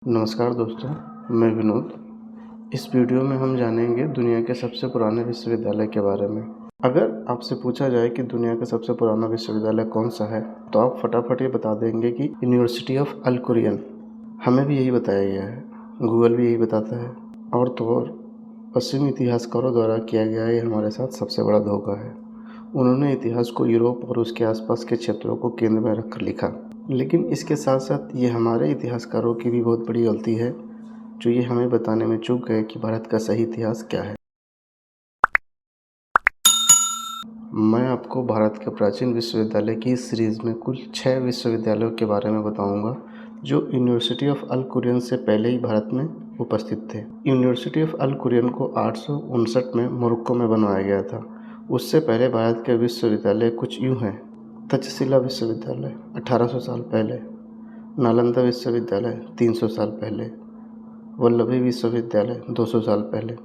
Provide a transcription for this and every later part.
नमस्कार दोस्तों, मैं विनोद। इस वीडियो में हम जानेंगे दुनिया के सबसे पुराने विश्वविद्यालय के बारे में। अगर आपसे पूछा जाए कि दुनिया का सबसे पुराना विश्वविद्यालय कौन सा है, तो आप फटाफट ये बता देंगे कि यूनिवर्सिटी ऑफ अल कुरियन। हमें भी यही बताया गया है, गूगल भी यही बताता है। और तो और पश्चिमी इतिहासकारों द्वारा किया गया ये हमारे साथ सबसे बड़ा धोखा है। उन्होंने इतिहास को यूरोप और उसके आसपास के क्षेत्रों को केंद्र में रखकर लिखा, लेकिन इसके साथ साथ ये हमारे इतिहासकारों की भी बहुत बड़ी गलती है, जो ये हमें बताने में चूक गए कि भारत का सही इतिहास क्या है। मैं आपको भारत के प्राचीन विश्वविद्यालय की इस सीरीज़ में कुल 6 विश्वविद्यालयों के बारे में बताऊंगा, जो यूनिवर्सिटी ऑफ अल कुरियन से पहले ही भारत में उपस्थित थे। यूनिवर्सिटी ऑफ अल कुरियन को 859 में मोरक्को में बनवाया गया था। उससे पहले भारत के विश्वविद्यालय कुछ यूँ हैं: तक्षशिला विश्वविद्यालय 1800 साल पहले, नालंदा विश्वविद्यालय 300 साल पहले, वल्लभी विश्वविद्यालय 200 साल पहले,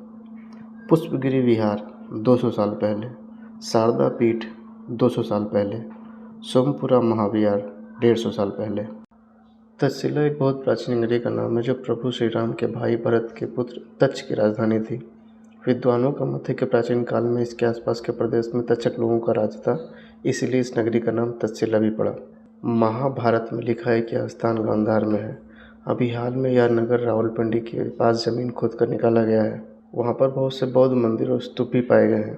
पुष्पगिरि विहार 200 साल पहले, शारदा पीठ 200 साल पहले, सोमपुरा महाविहार 150 साल पहले। तक्षशिला एक बहुत प्राचीन नगरी का नाम है, जो प्रभु श्री राम के भाई भरत के पुत्र तक्ष की राजधानी थी। विद्वानों का मत है कि प्राचीन काल में इसके आसपास के प्रदेश में तक्षक लोगों का राज था, इसीलिए इस नगरी का नाम तक्षशिला भी पड़ा। महाभारत में लिखा है कि यह स्थान गांधार में है। अभी हाल में यह नगर रावलपिंडी के पास ज़मीन खोद कर निकाला गया है। वहाँ पर बहुत से बौद्ध मंदिर और स्तूप भी पाए गए हैं।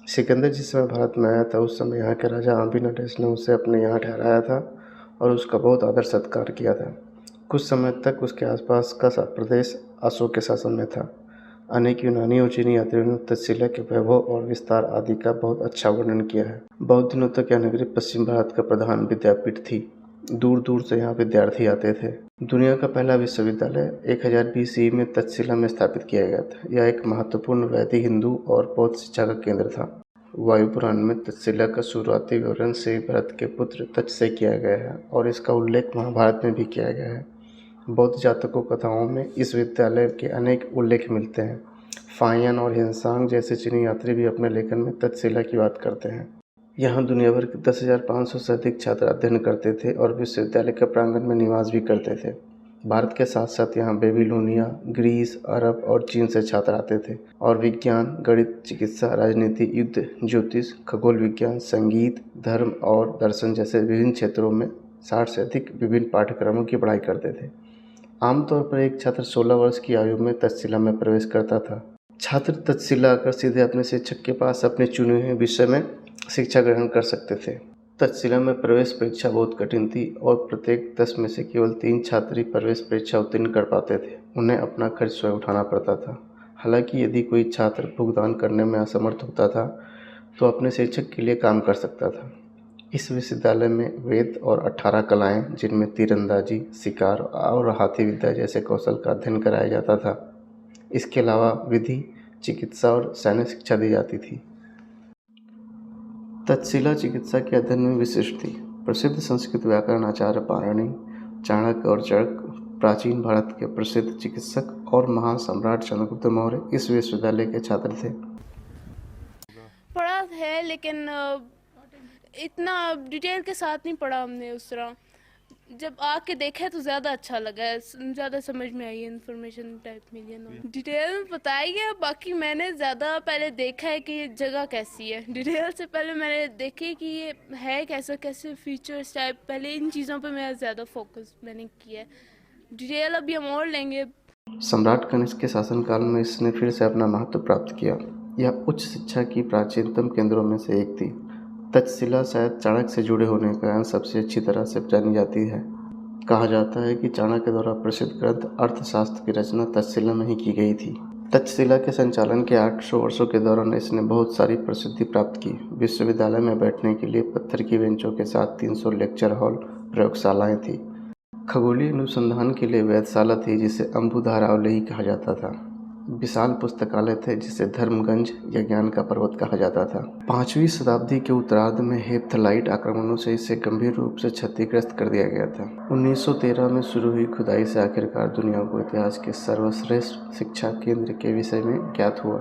सिकंदर जिस समय भारत में आया था, उस समय यहाँ के राजा आम्बीनाडेस ने उसे अपने यहाँ ठहराया था और उसका बहुत आदर सत्कार किया था। कुछ समय तक उसके आसपास का प्रदेश अशोक के शासन में था। अनेक यूनानी और चीनी यात्रियों ने तक्षशिला के वैभव और विस्तार आदि का बहुत अच्छा वर्णन किया है। बहुत दिनों तक यह नगरी पश्चिम भारत का प्रधान विद्यापीठ थी। दूर दूर से यहाँ विद्यार्थी आते थे। दुनिया का पहला विश्वविद्यालय 1000 BC में तक्षशिला में स्थापित किया गया था। यह एक महत्वपूर्ण वैदिक, हिंदू और बौद्ध शिक्षा का केंद्र था। वायु पुराण में तक्षशिला का शुरुआती विवरण श्री भरत के पुत्र तक्ष से किया गया है और इसका उल्लेख महाभारत में भी किया गया है। बौद्ध जातकों कथाओं में इस विद्यालय के अनेक उल्लेख मिलते हैं। फाहियान और हिंसांग जैसे चीनी यात्री भी अपने लेखन में तक्षशिला की बात करते हैं। यहाँ दुनिया भर के 10,500 से अधिक छात्र अध्ययन करते थे और विश्वविद्यालय के प्रांगण में निवास भी करते थे। भारत के साथ साथ यहाँ बेबीलोनिया, ग्रीस, अरब और चीन से छात्र आते थे और विज्ञान, गणित, चिकित्सा, राजनीति, युद्ध, ज्योतिष, खगोल विज्ञान, संगीत, धर्म और दर्शन जैसे विभिन्न क्षेत्रों में 60 से अधिक विभिन्न पाठ्यक्रमों की पढ़ाई करते थे। आमतौर पर एक छात्र 16 वर्ष की आयु में तक्षशिला में प्रवेश करता था। छात्र तक्षशिला आकर सीधे अपने शिक्षक के पास अपने चुने हुए विषय में शिक्षा ग्रहण कर सकते थे। तक्षशिला में प्रवेश परीक्षा बहुत कठिन थी और प्रत्येक 10 में से केवल 3 छात्र ही प्रवेश परीक्षा उत्तीर्ण कर पाते थे। उन्हें अपना खर्च स्वयं उठाना पड़ता था। हालांकि यदि कोई छात्र भुगतान करने में असमर्थ होता था, तो अपने शिक्षक के लिए काम कर सकता था। इस विश्वविद्यालय में वेद और 18 कलाएं, जिनमें तीरंदाजी, शिकार और हाथी विद्या जैसे कौशल का अध्ययन कराया जाता था। इसके अलावा विधि, चिकित्सा और सैन्य शिक्षा दी जाती थी। तक्षशिला चिकित्सा के अध्ययन में विशिष्ट थी। प्रसिद्ध संस्कृत व्याकरण आचार्य पाणिनि, चाणक्य और चरक, प्राचीन भारत के प्रसिद्ध चिकित्सक और महान सम्राट चंद्रगुप्त मौर्य इस विश्वविद्यालय के छात्र थे। पढ़ा है, लेकिन इतना डिटेल के साथ नहीं पढ़ा हमने उस तरह। जब आके देखा तो ज़्यादा अच्छा लगा, ज़्यादा समझ में आई, इन्फॉर्मेशन टाइप मिली है। डिटेल में बताई है, बाकी मैंने ज़्यादा पहले देखा है कि ये जगह कैसी है। डिटेल से पहले मैंने देखे कि ये है कैसे कैसे फीचर्स टाइप, पहले इन चीज़ों पे मैं ज़्यादा फोकस मैंने किया है। डिटेल अभी हम और लेंगे। सम्राट कनिष्क के शासनकाल में इसने फिर से अपना महत्व प्राप्त किया। यह उच्च शिक्षा की प्राचीनतम केंद्रों में से एक थी। तक्षशिला शायद चाणक्य से जुड़े होने के कारण सबसे अच्छी तरह से जानी जाती है। कहा जाता है कि चाणक्य द्वारा प्रसिद्ध ग्रंथ अर्थशास्त्र की रचना तक्षशिला में ही की गई थी। तक्षशिला के संचालन के 800 वर्षों के दौरान इसने बहुत सारी प्रसिद्धि प्राप्त की। विश्वविद्यालय में बैठने के लिए पत्थर की बेंचों के साथ 300 लेक्चर हॉल, प्रयोगशालाएं थी। खगोलीय अनुसंधान के लिए वेधशाला थी, जिसे अम्बुधारावलेही कहा जाता था। विशाल पुस्तकालय थे, जिसे धर्मगंज या ज्ञान का पर्वत कहा जाता था। 5वीं शताब्दी के उत्तरार्ध में हेप्थलाइट आक्रमणों से इसे गंभीर रूप से क्षतिग्रस्त कर दिया गया था। 1913 में शुरू हुई खुदाई से आखिरकार दुनिया को इतिहास के सर्वश्रेष्ठ शिक्षा केंद्र के विषय में ज्ञात हुआ।